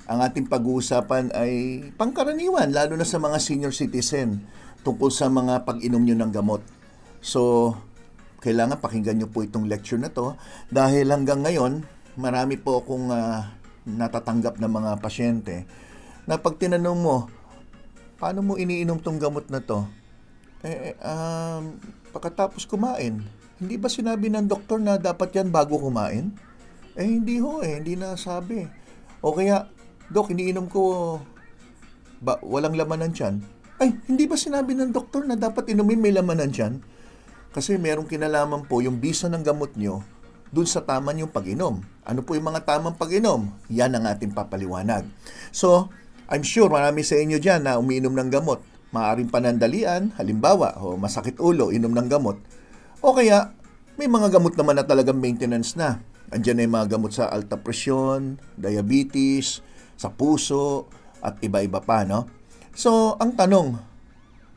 ang ating pag-uusapan ay pangkaraniwan, lalo na sa mga senior citizen, tungkol sa mga pag-inom nyo ng gamot. So, kailangan pakinggan nyo po itong lecture na to dahil hanggang ngayon, marami po akong natatanggap na mga pasyente na pag tinanong mo, paano mo iniinom tong gamot na to? Pagkatapos kumain, hindi ba sinabi ng doktor na dapat yan bago kumain? Hindi ho hindi nasabi. O kaya, Dok, iniinom ko, walang laman ng tiyan. Hindi ba sinabi ng doktor na dapat inumin may laman ng tiyan? Kasi merong kinalaman po yung bisa ng gamot nyo dun sa tama yung pag-inom. Ano po yung mga tamang pag-inom? Yan ang ating papaliwanag. So, I'm sure marami sa inyo dyan na umiinom ng gamot. Maaring panandalian, halimbawa, masakit ulo, inom ng gamot. O kaya, may mga gamot naman na talagang maintenance na. Andiyan na yung mga gamot sa alta presyon, diabetes, sa puso, at iba-iba pa, no? So, ang tanong,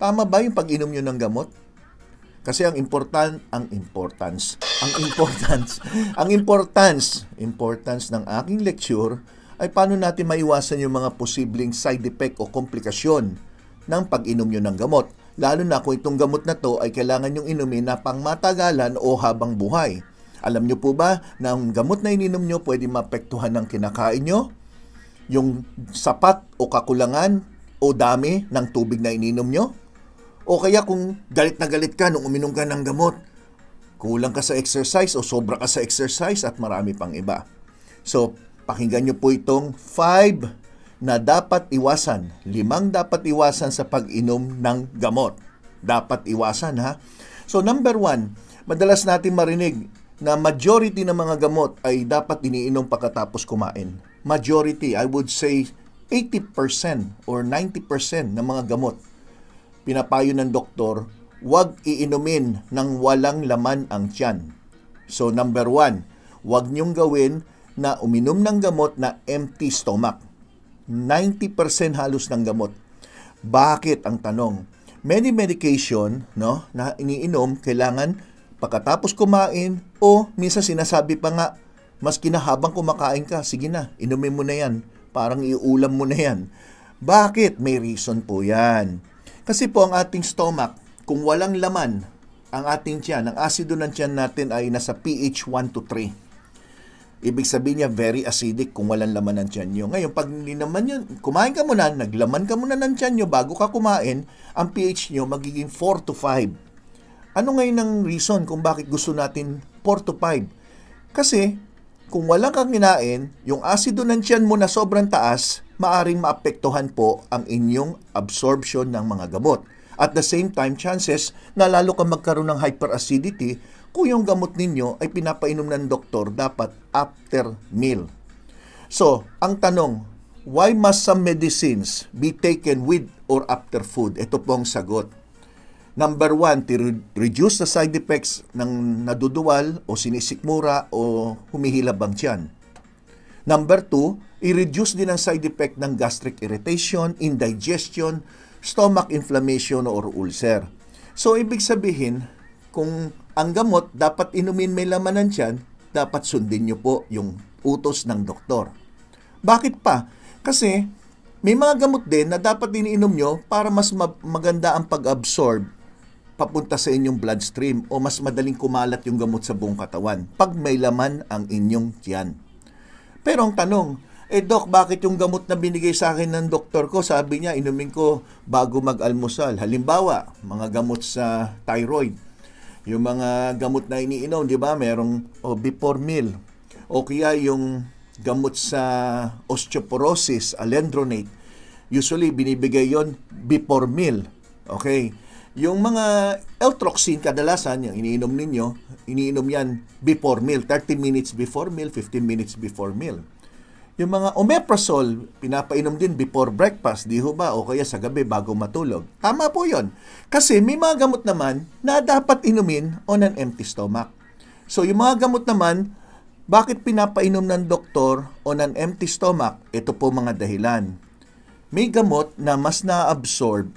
tama ba yung pag-inom nyo ng gamot? Kasi ang importance ng aking lecture ay paano natin maiwasan yung mga posibleng side effect o komplikasyon ng pag-inom nyo ng gamot. Lalo na kung itong gamot na to ay kailangan yung inumin na pangmatagalan o habang buhay. Alam nyo po ba na ang gamot na ininom nyo pwede maapektuhan ng kinakain nyo? Yung sapat o kakulangan o dami ng tubig na ininom nyo? O kaya kung galit na galit ka nung uminom ka ng gamot, kulang ka sa exercise o sobra ka sa exercise at marami pang iba. So, pakinggan nyo po itong 5 na dapat iwasan. 5 dapat iwasan sa pag-inom ng gamot. Dapat iwasan, ha? So, number 1, madalas natin marinig na majority ng mga gamot ay dapat iniinom pagkatapos kumain. Majority, I would say 80% or 90% ng mga gamot, pinapayo ng doktor, huwag iinumin ng walang laman ang tiyan. So, number 1, huwag niyong gawin na uminom ng gamot na empty stomach. 90% halos ng gamot. Bakit ang tanong? Many medication, no, na iniinom, kailangan pagkatapos kumain o minsan sinasabi pa nga, mas kinahabang kumakain ka, sige na, inumin mo na yan. Parang iulam mo na yan. Bakit? May reason po yan. Kasi po ang ating stomach, kung walang laman ang ating tiyan, ang asido ng tiyan natin ay nasa pH 1 to 3. Ibig sabihin niya, very acidic kung walang laman ng tiyan nyo. Ngayon, pag naman yan, kumain ka muna, naglaman ka muna ng tiyan nyo bago ka kumain, ang pH nyo magiging 4 to 5. Ano ngayon ang reason kung bakit gusto natin 4 to 5? Kasi, kung wala kang kinain, yung asido ng tiyan mo na sobrang taas, maaring maapektuhan po ang inyong absorption ng mga gamot. At the same time, chances na lalo kang magkaroon ng hyperacidity kung yung gamot ninyo ay pinapainom ng doktor dapat after meal. So, ang tanong, why must some medicines be taken with or after food? Ito po ang sagot. Number 1, to reduce the side effects ng naduduwal o sinisikmura o humihilab ang tiyan. Number 2, i-reduce din ang side effect ng gastric irritation, indigestion, stomach inflammation or ulcer. So, ibig sabihin, kung ang gamot dapat inumin may laman ng tiyan, dapat sundin nyo po yung utos ng doktor. Bakit pa? Kasi may mga gamot din na dapat iniinom nyo para mas maganda ang pag-absorb papunta sa inyong bloodstream o mas madaling kumalat yung gamot sa buong katawan pag may laman ang inyong tiyan. Pero ang tanong, Doc, bakit yung gamot na binigay sa akin ng doktor ko, sabi niya, inumin ko bago mag-almusal? Halimbawa, mga gamot sa thyroid. Yung mga gamot na iniinom, di ba, merong before meal. O kaya yung gamot sa osteoporosis, alendronate. Usually, binibigay yon before meal. Okay? Yung mga L-troxin, kadalasan, yung iniinom yan before meal. 30 minutes before meal, 15 minutes before meal. Yung mga omeprazole, pinapainom din before breakfast, di ho ba? O kaya sa gabi bago matulog. Tama po yon. Kasi may mga gamot naman na dapat inumin on an empty stomach. So yung mga gamot naman, bakit pinapainom ng doktor on an empty stomach? Ito po mga dahilan. May gamot na mas na-absorb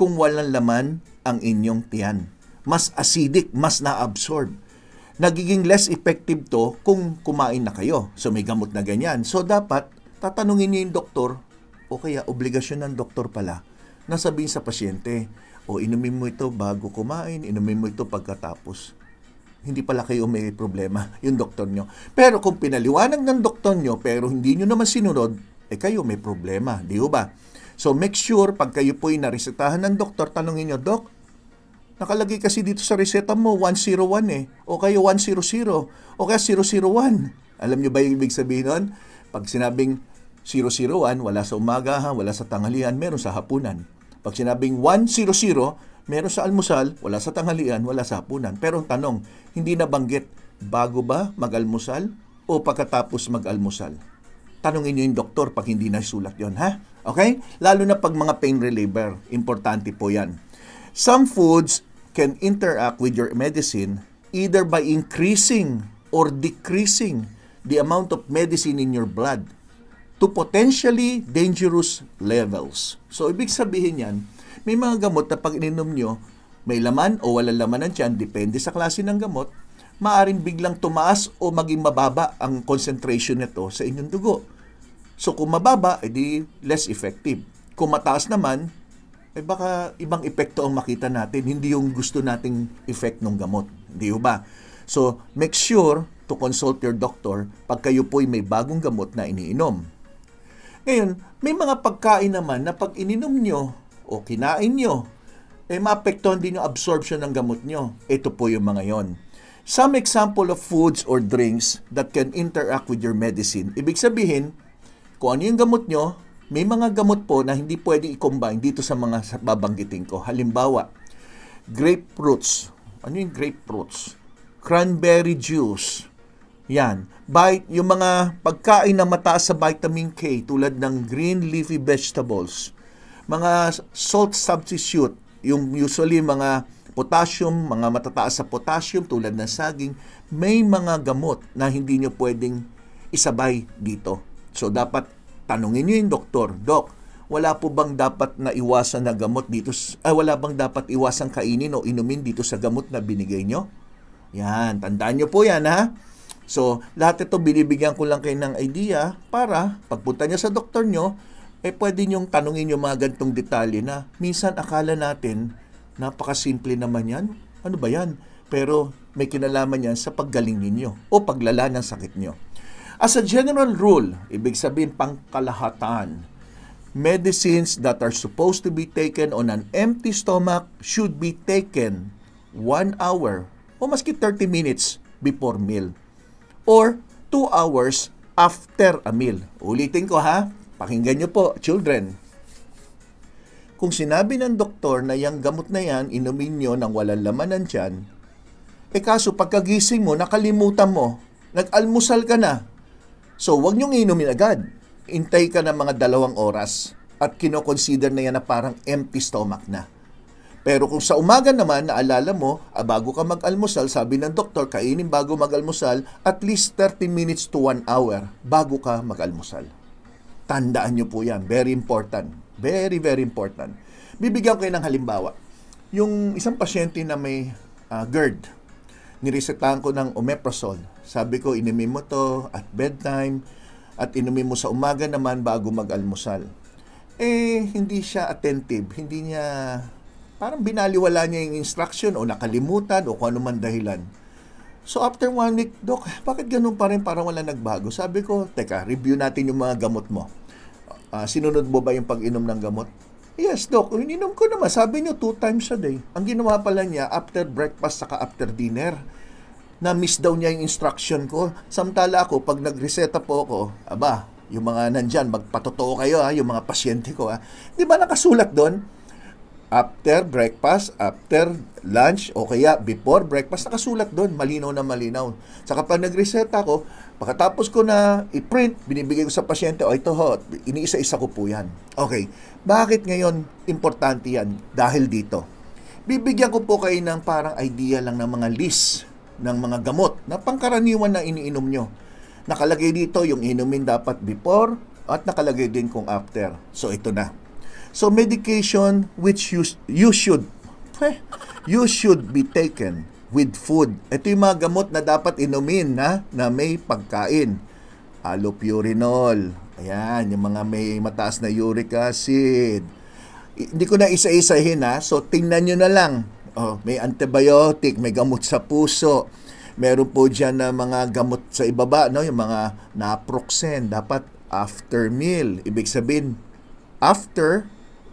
kung walang laman ang inyong tiyan. Mas acidic, mas na-absorb. Nagiging less effective to kung kumain na kayo. So may gamot na ganyan. So dapat tatanungin niyo yung doktor o kaya obligasyon ng doktor pala na sabihin sa pasyente, o inumin mo ito bago kumain, inumin mo ito pagkatapos. Hindi pala kayo may problema, yung doktor nyo. Pero kung pinaliwanag ng doktor nyo pero hindi nyo naman sinunod, kayo may problema, di ba? So make sure pag kayo po'y naresetahan ng doktor, tanungin nyo, Dok, nakalagay kasi dito sa reseta mo 101 o kayo 100 o kaya 001. Alam nyo ba yung ibig sabihin nun? Pag sinabing 001, wala sa umaga, wala sa tanghalian, meron sa hapunan. Pag sinabing 100, meron sa almusal, wala sa tanghalian, wala sa hapunan. Pero ang tanong, hindi nabanggit bago ba mag-almusal o pagkatapos mag-almusal? Tanungin niyo yung doktor pag hindi nasulat yon, ha? Okay? Lalo na pag mga pain reliever, importante po yan. Some foods can interact with your medicine either by increasing or decreasing the amount of medicine in your blood to potentially dangerous levels. So, ibig sabihin yan, may mga gamot na pag ininom nyo, may laman o walang laman ng tiyan, depende sa klase ng gamot, maaring biglang tumaas o maging mababa ang concentration nito sa inyong dugo. So, kung mababa, edi less effective. Kung mataas naman, baka ibang epekto ang makita natin, hindi yung gusto nating effect ng gamot. Di ba? So, make sure to consult your doctor pag kayo po'y may bagong gamot na iniinom. Ngayon, may mga pagkain naman na pag ininom nyo o kinain nyo, maapektuhan din yung absorption ng gamot nyo. Ito po yung mga yon. Some example of foods or drinks that can interact with your medicine. Ibig sabihin, kung ano yung gamot nyo, may mga gamot po na hindi pwede i-combine dito sa mga babanggitin ko. Halimbawa, grapefruits. Ano yung grapefruits? Cranberry juice. Yan. Yung mga pagkain na mataas sa vitamin K tulad ng green leafy vegetables. Mga salt substitute, yung usually mga potassium, mga matataas sa potassium tulad ng saging, may mga gamot na hindi nyo pwedeng isabay dito. So dapat tanungin nyo yung doktor, Dok, wala po bang dapat na iwasan na gamot dito, wala bang dapat iwasan kainin o inumin dito sa gamot na binigay nyo? Yan, tandaan nyo po yan, ha? So, lahat ito binibigyan ko lang kayo ng idea para pagpunta niya sa doktor nyo, pwede nyong tanungin yung mga gantong detalye na minsan akala natin, napakasimple naman yan. Ano ba yan? Pero may kinalaman yan sa paggaling ninyo o paglala ng sakit nyo. As a general rule, ibig sabihin pangkalahatan, medicines that are supposed to be taken on an empty stomach should be taken 1 hour o maski 30 minutes before meal or 2 hours after a meal. Ulitin ko, ha? Pakinggan nyo po, children. Kung sinabi ng doktor na yung gamot na yan, inumin nyo ng walang laman ng tiyan, kaso pagkagising mo, nakalimutan mo, nag-almusal ka na. So, huwag nyong inumin agad. Intay ka ng mga 2 oras at kinoconsider na yan na parang empty stomach na. Pero kung sa umaga naman, naalala mo, bago ka mag-almusal, sabi ng doktor, kainin bago mag-almusal, at least 30 minutes to 1 hour bago ka mag-almusal. Tandaan nyo po yan. Very important. Very, very important. Bibigyan ko kayo ng halimbawa. Yung isang pasyente na may GERD, niresetahan ko ng omeprazole. Sabi ko, inumin mo to at bedtime at inumin mo sa umaga naman bago mag-almusal. Hindi siya attentive. Hindi niya, parang binaliwala niya yung instruction o nakalimutan o kung ano man dahilan. So after 1 week, Dok, bakit ganun pa rin parang wala nagbago? Sabi ko, teka, review natin yung mga gamot mo. Sinunod mo ba yung pag-inom ng gamot? Yes, Dok, ininom ko naman. Sabi niyo 2 times a day. Ang ginawa pala niya, after breakfast saka after dinner, na-miss daw niya yung instruction ko. Samtala ako, pag nagreseta po ako, yung mga nandyan, magpatotoo kayo, yung mga pasyente ko. Di ba nakasulat doon? After breakfast, after lunch, o kaya before breakfast, nakasulat doon, malinaw na malinaw. Saka pag nagreseta ko, pagkatapos ko na i-print, binibigay ko sa pasyente, ito ho, iniisa-isa ko po yan. Okay, bakit ngayon importante yan? Dahil dito. Bibigyan ko po kayo ng parang idea lang ng mga list ng mga gamot na pangkaraniwan na iniinom nyo. Nakalagay dito yung inumin dapat before at nakalagay din kung after. So, ito na. So, medication which you should be taken with food. Ito yung mga gamot na dapat inumin na may pagkain. Allopurinol, Ayan, yung mga may mataas na uric acid. Hindi ko na isa-isahin ha. So, tingnan nyo na lang. Oh, may antibiotic, may gamot sa puso. Meron po dyan na mga gamot sa ibaba, no? Yung mga naproxen. Dapat after meal. Ibig sabihin,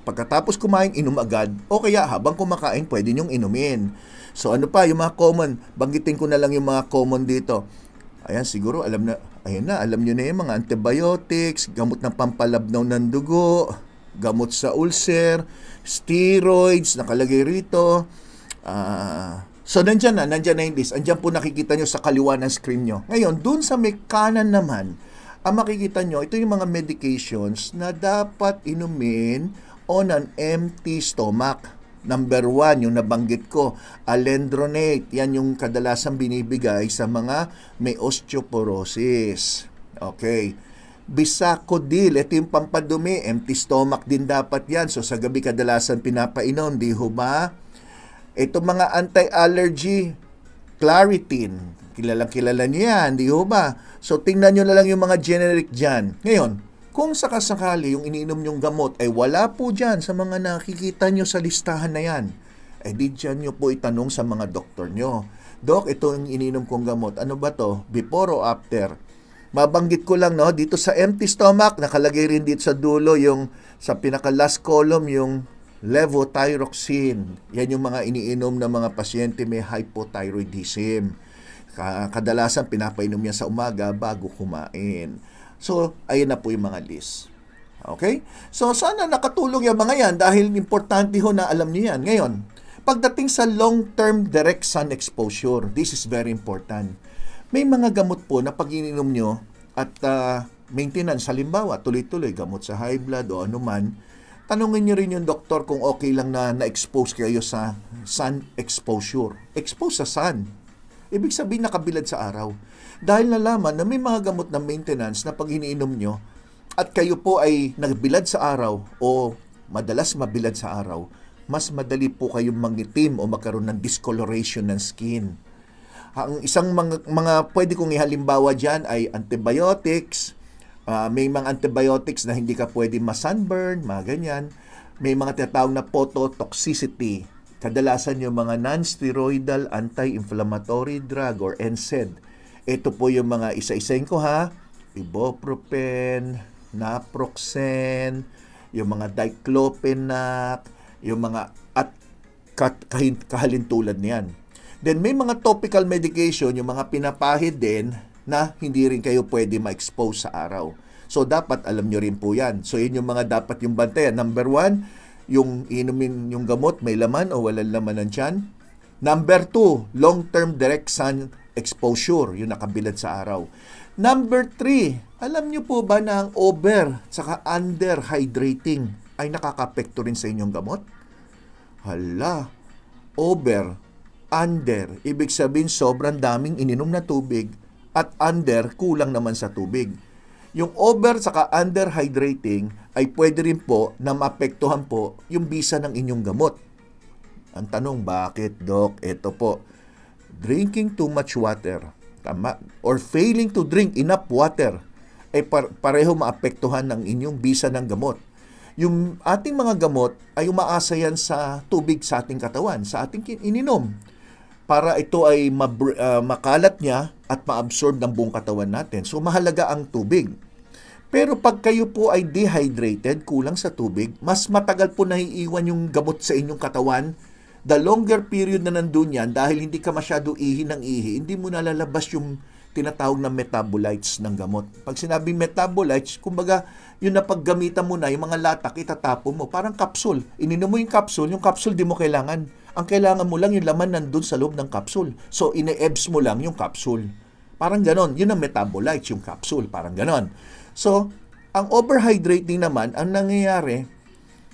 pagkatapos kumain, inom agad. O kaya habang kumakain, pwede nyong inumin. So ano pa, yung mga common. Banggitin ko na lang yung mga common dito. Ayan, siguro alam nyo na yung mga antibiotics, gamot ng pampalabnaw ng dugo, gamot sa ulcer, steroids, nakalagay rito. So, nandyan na yung list. Andyan po nakikita nyo sa kaliwa ng screen nyo. Ngayon, dun sa may kanan naman, ang makikita nyo, ito yung mga medications na dapat inumin on an empty stomach. Number 1, yung nabanggit ko, alendronate. Yan yung kadalasang binibigay sa mga may osteoporosis. Okay. Bisacodyl, ito yung pampadumi, empty stomach din dapat yan. So sa gabi kadalasan pinapainom, di ho ba? Ito mga anti-allergy, Claritin, kilala niyo yan, di ho ba? So tingnan nyo na lang yung mga generic dyan. Ngayon, kung sakasakali yung iniinom nyong gamot ay wala po dyan sa mga nakikita nyo sa listahan na yan, eh di dyan nyo po itanong sa mga doktor nyo. Dok, ito yung iniinom kong gamot. Ano ba to? Before o after? Mabanggit ko lang, no, dito sa empty stomach, nakalagay rin dito sa dulo yung, sa pinaka-last column, yung levothyroxine. Yan yung mga iniinom ng mga pasyente may hypothyroidism. Kadalasan pinapainom yan sa umaga bago kumain. So, ayun na po yung mga list. Okay? So, sana nakatulong yung mga yan dahil importante ho na alam niyo yan. Ngayon, pagdating sa long-term direct sun exposure, this is very important. May mga gamot po na pag ininom nyo at maintenance, halimbawa, tuloy-tuloy, gamot sa high blood o anuman, tanungin nyo rin yung doktor kung okay lang na na-expose kayo sa sun exposure. Expose sa sun. Ibig sabihin nakabilad sa araw. Dahil nalaman na may mga gamot na maintenance na pag iniinom nyo at kayo po ay nagbilad sa araw o madalas mabilad sa araw, mas madali po kayong mangitim o magkaroon ng discoloration ng skin. Ang isang mga pwede kong ihalimbawa dyan ay antibiotics. May mga antibiotics na hindi ka pwede ma-sunburn, mga ganyan. May mga tinatawag na phototoxicity. Kadalasan yung mga non-steroidal anti-inflammatory drug or NSAID. Ito po yung mga isa-isahin ko ha. Ibuprofen, naproxen, yung mga diclofenac, yung mga at kahalintulad niyan. Then may mga topical medication, yung mga pinapahid din na hindi rin kayo pwede ma-expose sa araw. So dapat alam nyo rin po yan. So yun yung mga dapat yung bantayan. Number 1, yung inumin yung gamot, may laman o walang laman ng tiyan. Number 2, long-term direct sun exposure, yung nakabilad sa araw. Number 3, alam nyo po ba na ang over saka under hydrating ay nakakapekto rin sa inyong gamot? Hala, over, under, ibig sabihin sobrang daming ininom na tubig at under, kulang naman sa tubig. Yung over saka under hydrating ay pwede rin po na maapektuhan po yung bisa ng inyong gamot. Ang tanong, bakit, Doc? Ito po, drinking too much water, tama, or failing to drink enough water, ay pareho maapektuhan ng inyong bisa ng gamot. Yung ating mga gamot ay umaasa yan sa tubig sa ating katawan, sa ating ininom, para ito ay makalat niya at ma-absorb ng buong katawan natin. So, mahalaga ang tubig. Pero pag kayo po ay dehydrated, kulang sa tubig, mas matagal po naiiwan yung gamot sa inyong katawan. The longer period na nandun yan, dahil hindi ka masyado ihi ng ihi, hindi mo nalalabas yung tinatawag na metabolites ng gamot. Pag sinabing metabolites, kumbaga, yung napaggamitan mo na, yung mga latak, itatapon mo. Parang capsule. Ininom mo yung capsule di mo kailangan. Ang kailangan mo lang yung laman nandun sa loob ng capsule. So, ine-ebs mo lang yung capsule. Parang ganon. Yun ang metabolites, yung capsule. Parang ganon. So, ang overhydrating naman, ang nangyayari,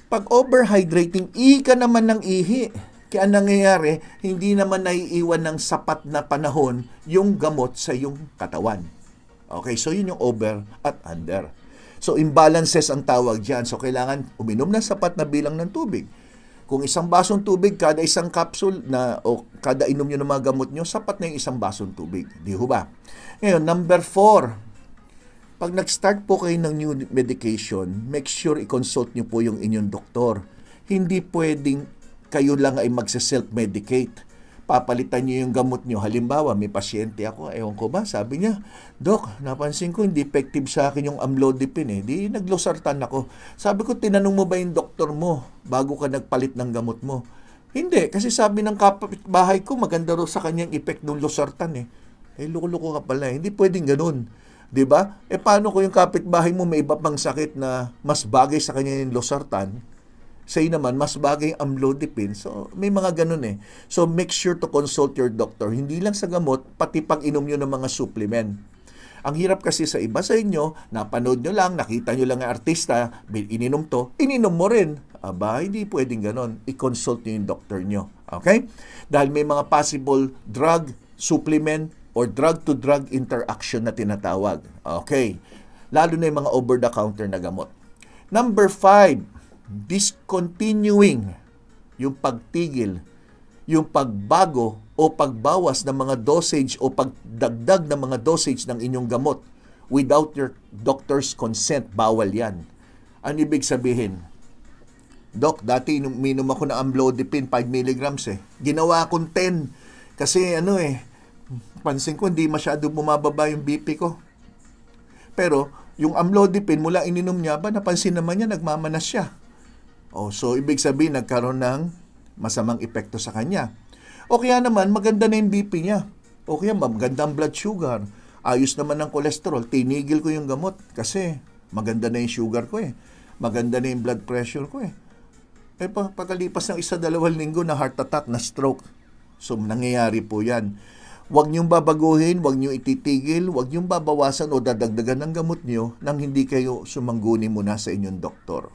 pag overhydrating, ihi ka naman ng ihi. Kaya ang nangyayari, hindi naman naiiwan ng sapat na panahon yung gamot sa iyong katawan. Okay, so yun yung over at under. So, imbalances ang tawag dyan. So, kailangan uminom ng sapat na bilang ng tubig. Kung isang basong tubig, kada isang capsule na, o kada inom nyo ng mga gamot nyo, sapat na yung isang basong tubig. Di ho ba? Ngayon, number 4, Pag nag-start po kayo ng new medication, make sure i-consult nyo po yung inyong doktor. Hindi pwedeng kayo lang ay magse-self-medicate. Papalitan nyo yung gamot nyo. Halimbawa, may pasyente ako, ewan ko ba, sabi niya, Dok, napansin ko hindi effective sa akin yung amlodipine eh. Di naglosartan ako. Sabi ko, tinanong mo ba yung doktor mo bago ka nagpalit ng gamot mo? Hindi, kasi sabi ng kapitbahay ko, maganda raw sa kanyang effect ng losartan eh. Loko-loko ka pala. Hindi pwedeng ganun. 'Di ba? Paano kung yung kapitbahay mo may iba pang sakit na mas bagay sa kanya yung losartan? Sa'yo naman, mas bagay ang amlodipine. So, may mga ganun eh. So, make sure to consult your doctor. Hindi lang sa gamot, pati pag inom nyo ng mga supplement. Ang hirap kasi sa iba sa inyo, napanood nyo lang, nakita nyo lang ang artista, ininom to, ininom mo rin. Aba, hindi pwedeng ganun. I-consult nyo yung doctor nyo. Okay? Dahil may mga possible drug, supplement, or drug-to-drug interaction na tinatawag. Okay. Lalo na yung mga over-the-counter na gamot. Number 5, discontinuing yung pagtigil, yung pagbago o pagbawas ng mga dosage o pagdagdag ng mga dosage ng inyong gamot without your doctor's consent. Bawal yan. Ano ibig sabihin? Doc, dati minom ako ng amlodipine 5 mg eh. Ginawa akong 10 kasi pansin ko hindi masyado bumababa yung BP ko. Pero yung amlodipine mula ininom niya, napansin naman niya nagmamanas siya. So ibig sabihin nagkaroon ng masamang epekto sa kanya. O kaya naman maganda na yung BP niya. O kaya maganda ang blood sugar. Ayos naman ang cholesterol. Tinigil ko yung gamot kasi maganda na yung sugar ko eh. Maganda na yung blood pressure ko eh. Pagkalipas ng 1-2 linggo na heart attack, na stroke. So nangyayari po yan. Huwag niyong babaguhin, huwag niyong ititigil, huwag niyong babawasan o dadagdagan ng gamot niyo nang hindi kayo sumangguni muna sa inyong doktor.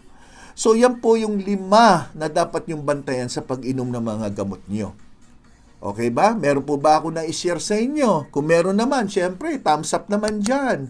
So yan po yung 5 na dapat niyong bantayan sa pag-inom ng mga gamot niyo. Okay ba? Meron po ba ako na i-share sa inyo? Kung meron naman, syempre, thumbs up naman dyan.